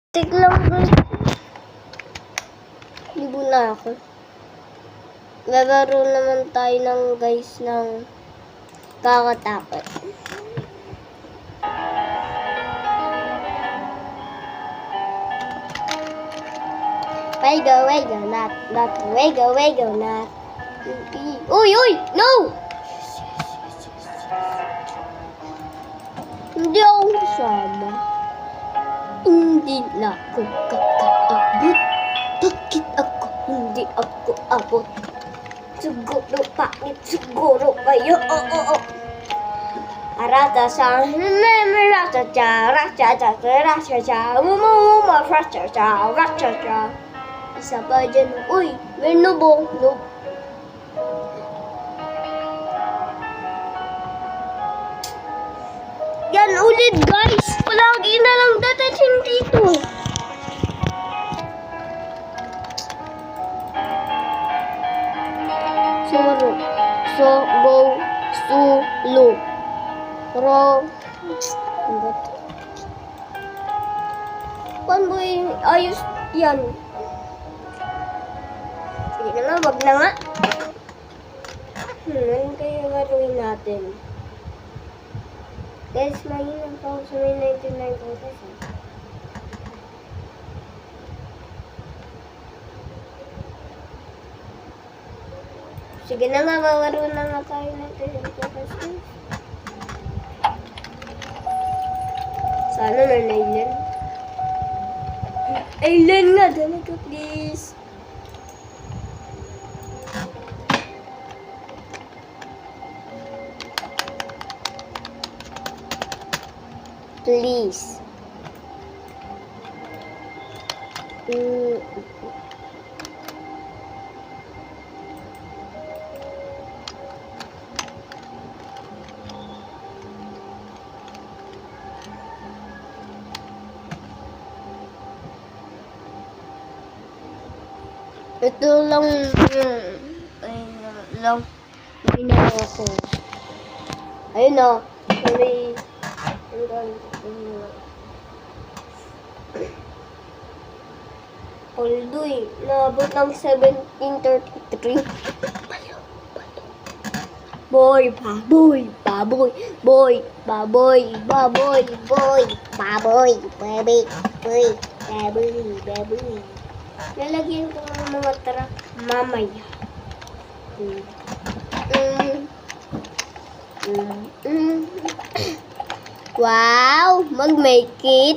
Tik lang guys. Libo na ako. Lalaro naman tayo ng guys ng kakatakot. Wego, not, wego, not. Uy, no! Hindi ako kasama. Hindi na ako kakaabot. Bakit ako hindi ako abot? Siguro pangit, siguro kayo. Arata sa isa pa dyan. Uy, may nubong. Yan ulit guys. Palagi na lang dadating dito. Suro. Sulo. Paano ba yung ayos yan? Sige na, wag na nga. Ano kaya gagawin natin? Guys, mahirap pa ako sa may 99 photos. Sige na nga, gagaro na nga tayo ng 99 photos. Sana na Island. Island nga, talaga please. Please. Ito lang lang ginawa ko. Ayun na. Sorry. Although naabot ang 17:33. Boy, baboy. Lalagyan ko ng mga truck mamaya. Wow, mag-make it.